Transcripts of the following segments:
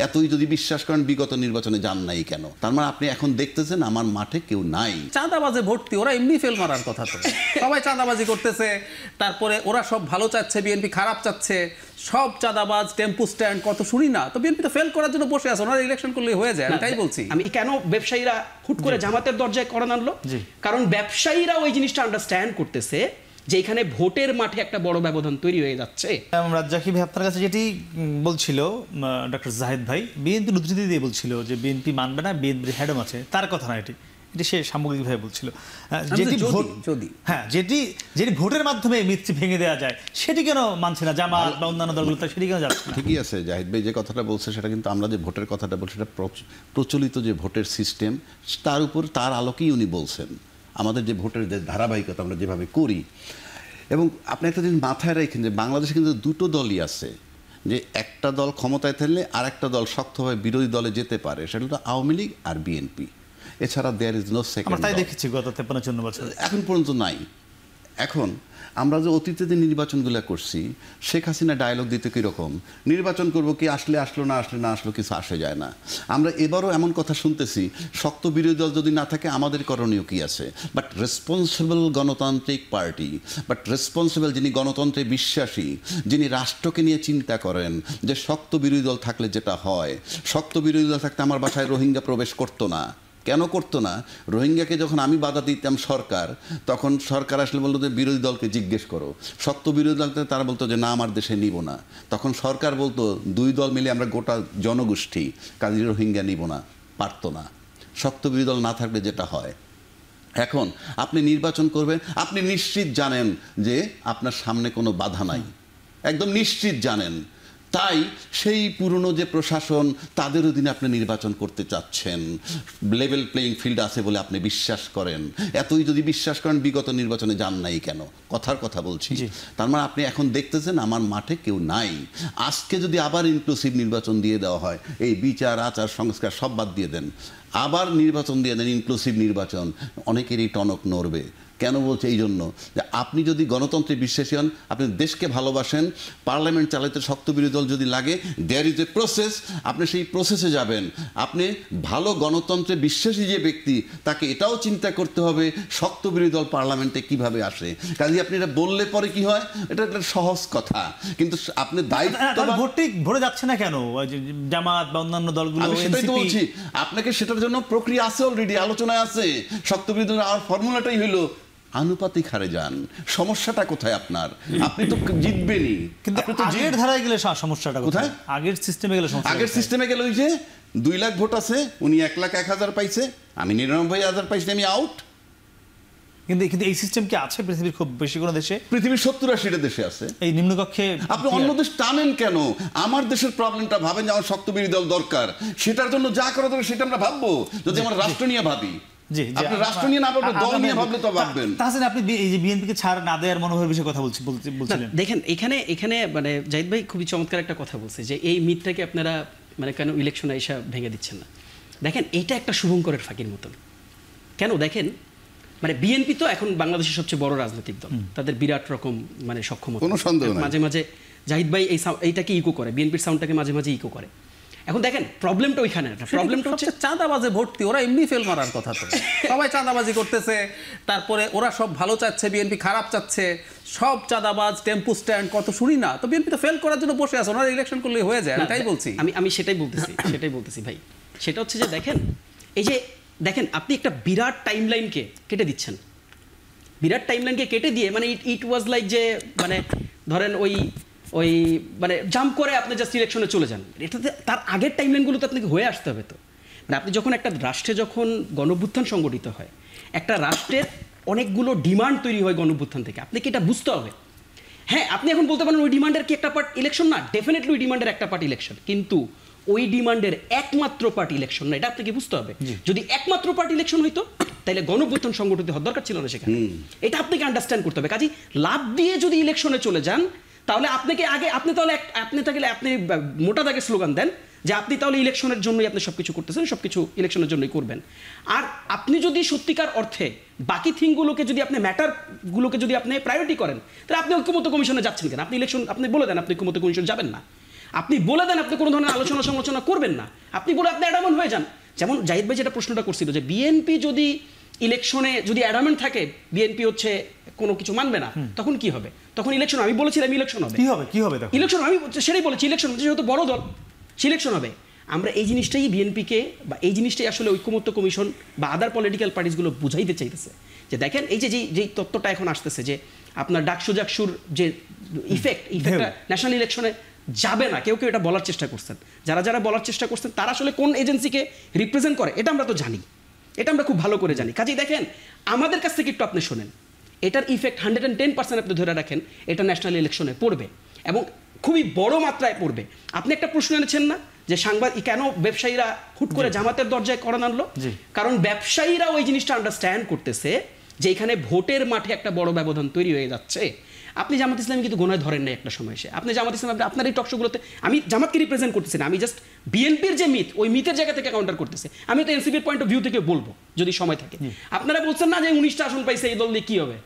এতই যদি বিশ্বাস করেন বিগত নির্বাচনে যান নাই কেন? তার মানে আপনি এখন দেখতেছেন আমার মাঠে কেউ নাই। চাঁদাবাজে ভর্তি, ওরা এমনি ফেল মারার কথা তো। সবাই চাঁদাবাজি করতেছে, তারপরে ওরা সব ভালো চাচ্ছে, বিএনপি খারাপ চাচ্ছে, সব চাঁদাবাজ, টেম্পু স্ট্যান্ড কত শুনি না। তো বিএনপি তো ফেল করার জন্য বসে আছে, ওনারা ইলেকশন করলে হয়ে যায়। আমি তাই বলছি। আমি কেন ব্যবসায়ীরা হুট করে জামাতের দরজায় করান আনলো, কারণ ব্যবসায়ীরা ওই জিনিসটা আন্ডারস্ট্যান্ড করতেছে যে এখানে ভোটের মাঠে একটা বড় ব্যবধান তৈরি হয়ে যাচ্ছে। রাজ্জাকি ভাই আপনার কাছে যেটি বলছিল ডক্টর জাহিদ ভাই, বিএনপির উদ্ধৃতি দিয়ে বলছিল যে বিএনপি মানবে না, বিএনপির হেডম আছে, তার কথা না এটি সে সামগ্রিকভাবে বলছিল। যেটি ভোট, হ্যাঁ, যেটি ভোটের মাধ্যমে মিথ্যে ভেঙে দেওয়া যায় সেটি কেন মানছে না জামাত বা অন্যান্য দলগুলো, সেটি কেন যাচ্ছে? ঠিকই আছে জাহিদ ভাই যে কথাটা বলছে সেটা, কিন্তু আমরা যে ভোটের কথাটা বলছি সেটা প্রচলিত যে ভোটের সিস্টেম, তার উপর তার আলোকেই উনি বলছেন। আমাদের যে ভোটের যে ধারাবাহিকতা আমরা যেভাবে করি, এবং আপনি একটা জিনিস মাথায় রাখেন যে বাংলাদেশে কিন্তু দুটো দলই আছে, যে একটা দল ক্ষমতায় থাকলে আর একটা দল শক্তভাবে বিরোধী দলে যেতে পারে, সেটা হলো আওয়ামী লীগ আর বিএনপি। এছাড়া দেয়ার ইজ নো সেকেন্ড। আমরা তাই দেখেছি গত 53-54 বছর, এখন পর্যন্ত নাই। এখন আমরা যে অতীতে যে নির্বাচনগুলো করছি, শেখ হাসিনা ডায়লগ দিতে কীরকম, নির্বাচন করবো কি আসলে আসলো, না আসলে না আসলো, কিছু আসে যায় না। আমরা এবারও এমন কথা শুনতেছি, শক্ত বিরোধী দল যদি না থাকে আমাদের করণীয় কি আছে? বাট রেসপন্সিবল গণতান্ত্রিক পার্টি, বাট রেসপন্সিবল, যিনি গণতন্ত্রে বিশ্বাসী, যিনি রাষ্ট্রকে নিয়ে চিন্তা করেন, যে শক্ত বিরোধী দল থাকলে যেটা হয়, শক্ত বিরোধী দল থাকতে আমার বাসায় রোহিঙ্গা প্রবেশ করতো না। কেন করতো না? রোহিঙ্গাকে যখন আমি বাধা দিতাম সরকার, তখন সরকার আসলে বলতো যে বিরোধী দলকে জিজ্ঞেস করো। শক্ত বিরোধী দলকে তারা বলতো যে না, আমার দেশে নিব না। তখন সরকার বলতো দুই দল মিলে আমরা গোটা জনগোষ্ঠী, কাজী রোহিঙ্গা নিব না, পারতো না। শক্ত বিরোধী দল না থাকলে যেটা হয়। এখন আপনি নির্বাচন করবেন, আপনি নিশ্চিত জানেন যে আপনার সামনে কোনো বাধা নাই, একদম নিশ্চিত জানেন। তাই সেই পুরনো যে প্রশাসন, তাদের অধীনে আপনি নির্বাচন করতে চাচ্ছেন, লেভেল প্লেইং ফিল্ড আছে বলে আপনি বিশ্বাস করেন। এতই যদি বিশ্বাস করেন বিগত নির্বাচনে যান নাই কেন? কথার কথা বলছি। তার মানে আপনি এখন দেখতেছেন আমার মাঠে কেউ নাই। আজকে যদি আবার ইনক্লুসিভ নির্বাচন দিয়ে দেওয়া হয়, এই বিচার আচার সংস্কার সব বাদ দিয়ে দেন, আবার নির্বাচন দিয়ে দেন, ইনক্লুসিভ নির্বাচন, অনেকেরই টনক নড়বে। কেন বলছে? এই জন্য যে আপনি যদি গণতন্ত্রে বিশ্বাসী হন, আপনি দেশকে ভালোবাসেন, পার্লামেন্ট চালাতে শক্ত বিরোধী দল যদি লাগে, দেয়ার ইজ এ প্রসেস, আপনি সেই প্রসেসে যাবেন। আপনি ভালো গণতন্ত্রে বিশ্বাসী যে ব্যক্তি, তাকে এটাও চিন্তা করতে হবে শক্ত বিরোধী দল পার্লামেন্টে কিভাবে আসে। কাজে আপনি এটা বললে পরে কি হয়, এটা একটা সহজ কথা, কিন্তু আপনি দায়িত্ব ভরে যাচ্ছে না কেন জামাত বা অন্যান্য দলগুলো? সেটাই তো বলছি আপনাকে, সেটার জন্য প্রক্রিয়া আছে, অলরেডি আলোচনায় আছে। শক্ত বিরোধী দল আর ফর্মুলাটাই হইলো আনুপাতিক হারে যান। সমস্যাটা কোথায় আপনার? আপনি তো জিতবেনই, কিন্তু আগের ধারায় গেলে সমস্যাটা কোথায়? আগের সিস্টেমে গেলে সমস্যা। আগের সিস্টেমে গেলে ওই যে 2 লাখ ভোট আছে, উনি 1,01,000 পাইছে, আমি 99,000 পাইছি, আমি আউট। কিন্তু এই সিস্টেম কি আছে পৃথিবীর খুব বেশি কোনো দেশে? পৃথিবীর 70-80টা দেশে আছে। এই নিম্নকক্ষে আপনি অন্য দেশ টানেন কেন? আমার দেশের প্রবলেমটা ভাবেন যে আমার শক্ত বিরোধী দল দরকার, সেটার জন্য যা করা দরকার সেটা আমরা ভাববো, যদি আমরা রাষ্ট্র নিয়ে ভাবি। আপনি রাষ্ট্র নিয়ে না ভাবলে দল নিয়ে ভাবলে তো ভাববেন। তাহলে আপনি এই যে বিএনপিকে ছাড় না দেওয়ার মনোভাবের বিষয়ে কথা বলছিলেন। দেখেন এখানে মানে জাহিদ ভাই খুবই চমৎকার একটা কথা বলছে যে এই মিথটাকে আপনারা মানে কেন ইলেকশনে এসে ভেঙে দিচ্ছেন না। দেখেন এটা একটা শুভঙ্করের ফাঁকির মতন। কেন দেখেন, মানে বিএনপি তো এখন বাংলাদেশের সবচেয়ে বড় রাজনৈতিক দল, তাদের বিরাট রকম মানে সক্ষমতা, কোনো সন্দেহ নাই। মাঝে মাঝে জাহিদ ভাই এইটাকে ইকো করে, বিএনপির সাউন্ডটাকে মাঝে মাঝে ইকো করে। এখন দেখেন প্রবলেমটা ওইখানে না, প্রবলেমটা হচ্ছে চাঁদাবাজে ভর্তি, ওরা এমনি ফেল মারার কথা তো। সবাই চাঁদাবাজি করতেছে, তারপরে ওরা সব ভালো চাচ্ছে, বিএনপি খারাপ চাচ্ছে, সব চাঁদাবাজ, টেম্পু স্ট্যান্ড কত শুনি না। তো বিএনপি তো ফেল করার জন্য বসে আছে, ওনারা ইলেকশন করলে হয়ে যায়। আমি তাই বলছি। আমি সেটাই বলতেছি ভাই। সেটা হচ্ছে যে দেখেন, এই যে দেখেন আপনি একটা বিরাট টাইমলাইনকে কেটে দিচ্ছেন, বিরাট টাইমলাইনকে কেটে দিয়ে মানে ইট ওয়াজ লাইক যে মানে ধরেন ওই মানে জাম্প করে আপনি জাস্ট ইলেকশনে চলে যান। এটাতে তার আগের টাইমলাইনগুলোতে আপনাকে হয়ে আসতে হবে। তো মানে আপনি যখন একটা রাষ্ট্রে যখন গণঅভ্যুত্থান সংগঠিত হয়, একটা রাষ্ট্রের অনেকগুলো ডিমান্ড তৈরি হয় গণঅভ্যুত্থান থেকে, আপনাকে এটা বুঝতে হবে। হ্যাঁ, আপনি এখন বলতে পারেন ওই ডিমান্ডের কি একটা পার্ট ইলেকশন না, ডেফিনেটলি ওই ডিমান্ডের একটা পার্ট ইলেকশন, কিন্তু ওই ডিমান্ডের একমাত্র পার্ট ইলেকশন না, এটা আপনাকে বুঝতে হবে। যদি একমাত্র পার্ট ইলেকশন হইতো তাহলে গণঅভ্যুত্থান সংগঠিত হওয়ার দরকার ছিল না সেখানে। এটা আপনাকে আন্ডারস্ট্যান্ড করতে হবে। কাজেই লাভ দিয়ে যদি ইলেকশনে চলে যান, তাহলে আপনি মোটা দাগে স্লোগান দেন যে আপনি তাহলে ইলেকশনের জন্যই আপনি সবকিছু করতেছেন, সবকিছু ইলেকশনের জন্যই করবেন। আর আপনি যদি সত্যিকার অর্থে বাকি থিংগুলোকে যদি আপনি ম্যাটারগুলোকে যদি আপনি প্রায়োরিটি করেন, তাহলে আপনি ঐক্যমত্য কমিশনে যাচ্ছেন কেন? আপনি বলে দেন আপনি ঐক্যমত্য কমিশন যাবেন না। আপনি বলে দেন আপনি কোনো ধরনের আলোচনা সমালোচনা করবেন না, আপনি বলে আপনি অ্যাডামেন্ট হয়ে যান। যেমন জাহিদ ভাই যেটা প্রশ্নটা করছিল যে বিএনপি যদি ইলেকশনে যদি অ্যাডামেন্ট থাকে বিএনপি হচ্ছে কোনো কিছু মানবে না, তখন কি হবে? তখন ইলেকশন, আমি বলেছিলাম ইলেকশন হবে। কি হবে তখন? ইলেকশন, আমি সেটাই বলেছি, ইলেকশন যেহেতু বড় দল, সিলেকশন হবে। আমরা এই জিনিসটাই বিএনপিকে বা এই জিনিসটাই আসলে ঐক্যমত্য কমিশন বা আদার পলিটিক্যাল পার্টিসগুলো বুঝাইতে চাইতেছে যে দেখেন এই যে যেই তত্ত্বটা এখন আসতেছে যে আপনার ডাকসুর যে ইফেক্টটা ন্যাশনাল ইলেকশনে যাবে না, কেউ এটা বলার চেষ্টা করছেন, যারা বলার চেষ্টা করছেন তারা আসলে কোন এজেন্সিকে রিপ্রেজেন্ট করে এটা আমরা তো জানি, এটা আমরা খুব ভালো করে জানি। কাজেই দেখেন আমাদের কাছ থেকে একটু আপনি শোনেন, এটার ইফেক্ট 110% আপনি ধরে রাখেন এটা ন্যাশনাল ইলেকশনে পড়বে এবং খুবই বড় মাত্রায় পড়বে। আপনি একটা প্রশ্ন এনেছেন না যে কেন ব্যবসায়ীরা হুট করে জামাতের দরজায় কড়া নাড়লো? কারণ ব্যবসায়ীরা ওই জিনিসটা আন্ডারস্ট্যান্ড করতেছে যে এখানে ভোটের মাঠে একটা বড় ব্যবধান তৈরি হয়ে যাচ্ছে। আপনি জামাত ইসলাম কিন্তু গোনায় ধরেন না একটা সময় এসে, আপনি জামাত ইসলাম আপনার এই টকশোগুলোতে, আমি জামাতকে রিপ্রেজেন্ট করতেছি না, আমি জাস্ট বিএনপির যে মিথ ওই মিথের জায়গা থেকে কাউন্টার করতেছে। আমি তো এনসিপির পয়েন্ট অফ ভিউ থেকে বলবো যদি সময় থাকে। আপনারা বলছেন না যে 19টা আসন পাইছে এই দল দিয়ে কি হবে,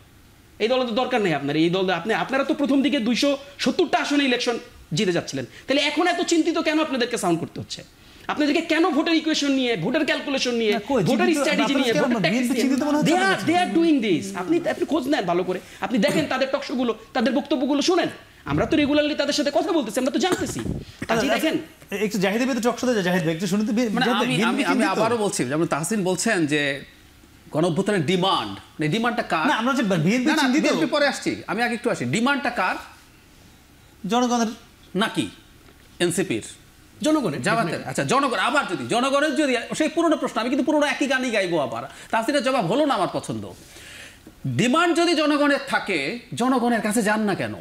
এই দলের তো দরকার নেই আপনার, এই দল আপনারা তো প্রথম দিকে 270টা আসনে ইলেকশন জিতে যাচ্ছিলেন, তাহলে এখন এত চিন্তিত কেন আপনাদেরকে সাউন্ড করতে হচ্ছে? আপনাদেরকে কেন ভোটের ইকুয়েশন নিয়ে, ভোটের ক্যালকুলেশন নিয়ে, ভোটার স্ট্র্যাটেজি নিয়ে, দে আর ডুইং দিস। আপনি খোঁজ নেন ভালো করে, আপনি দেখেন তাদের টকশোগুলো, তাদের বক্তব্যগুলো শুনেন। আমরা তো রেগুলারলি তাদের সাথে কথা বলতেছি, আমরা তো জানতেছি। কাজে দেখেন একটু জাহিদের ভিতরে টকশোতে জাহিদ ভাই একটু শুনতে, আমি আবারও বলছি, যেমন তাহসিন বলছেন যে গণঅভ্যুত্থানের ডিমান্ড, মানে ডিমান্ডটা কার? না আমরা যে বিএনপি পরে আসছি, আমি আগে একটু আসি। ডিমান্ডটা কার? জনগণের নাকি এনসিপির? জনগণের, জামাতের। আচ্ছা জনগণ, আবার যদি জনগণের, যদি সেই পুরনো প্রশ্ন, আমি কিন্তু পুরোনো একই গানই গাইবো আবার, তাহসিনের জবাব হলো না আমার পছন্দ। ডিমান্ড যদি জনগণের থাকে, জনগণের কাছে যান না কেন?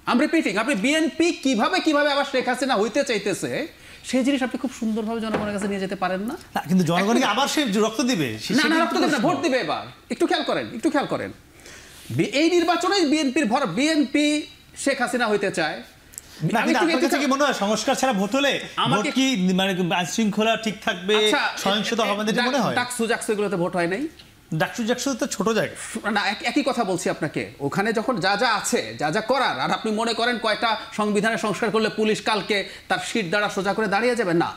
আমি রিপিটিং, আপনি বিএনপি কিভাবে আবার শেখ হাসিনা হইতে চাইতেছে সেই জিনিস আপনি খুব সুন্দরভাবে জনগণের কাছে নিয়ে যেতে পারেন না? কিন্তু জনগণকে আবার সে রক্ত দিবে না, রক্ত দিবে না, ভোট দিবে এবার। একটু খেয়াল করেন এই নির্বাচনে বিএনপি শেখ হাসিনা হইতে চায়। মনে হয় সংস্কার ছাড়া ভোট হলে কি মানে আইনশৃঙ্খলা ঠিক থাকবে, সহিংসতা হবে না মনে হয়? ডাকসু এগুলোতে ভোট হয় নাই। ডাকসু তো ছোট জায়গা না, একই কথা বলছি আপনাকে। ওখানে যখন যা আছে, যা করার, আর আপনি মনে করেন কয়টা সংবিধানের সংস্কার করলে পুলিশ কালকে তার সিট দ্বারা সোজা করে দাঁড়িয়ে যাবে না।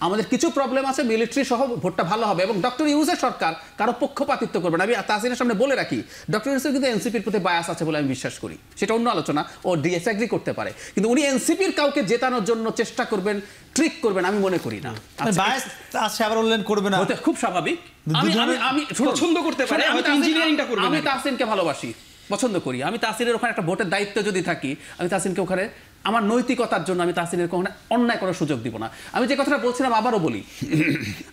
আমাদের কিছু প্রবলেম আছে, মিলিটারি সহ ভোটটা ভালো হবে এবং ডক্টর ইউনূসের সরকার কারো পক্ষপাতিত্ব করবে না। আমি তাহসিনের সামনে বলে রাখি, ডক্টর ইউনূসের কিন্তু এনসিপির প্রতি বায়াস আছে বলে আমি বিশ্বাস করি, সেটা অন্য আলোচনা, ও ডিসএগ্রি করতে পারে, কিন্তু উনি এনসিপির কাউকে জেতানোর জন্য চেষ্টা করবেন, ট্রিক করবেন আমি মনে করি না। বায়াস আছে আবার উল্লেখ করবে না, খুব স্বাভাবিক। আমি পছন্দ করতে পারি, ইঞ্জিনিয়ারিংটা করব, আমি তাহসিনকে ভালোবাসি, পছন্দ করি। আমি তাহসিনের ওখানে একটা ভোটের দায়িত্ব যদি থাকি, আমি তাহসিনকে ওখানে আমার নৈতিকতার জন্য আমি তাহসিনের ওখানে অন্যায় করার সুযোগ দিব না। আমি যে কথাটা বলছিলাম আবারও বলি,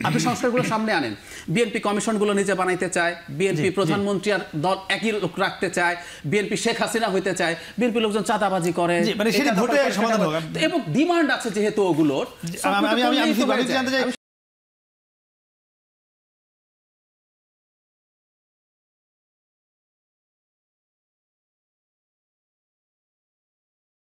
আপনি সংস্কারগুলো সামনে আনেন। বিএনপি কমিশনগুলো নিজে বানাইতে চায়, বিএনপি প্রধানমন্ত্রী আর দল একই লোক রাখতে চায়, বিএনপি শেখ হাসিনা হইতে চায়, বিএনপি লোকজন চাঁদাবাজি করে, মানে সেটা ভোটে সমাধান হবে এবং ডিমান্ড আছে যেহেতু ওগুলোর।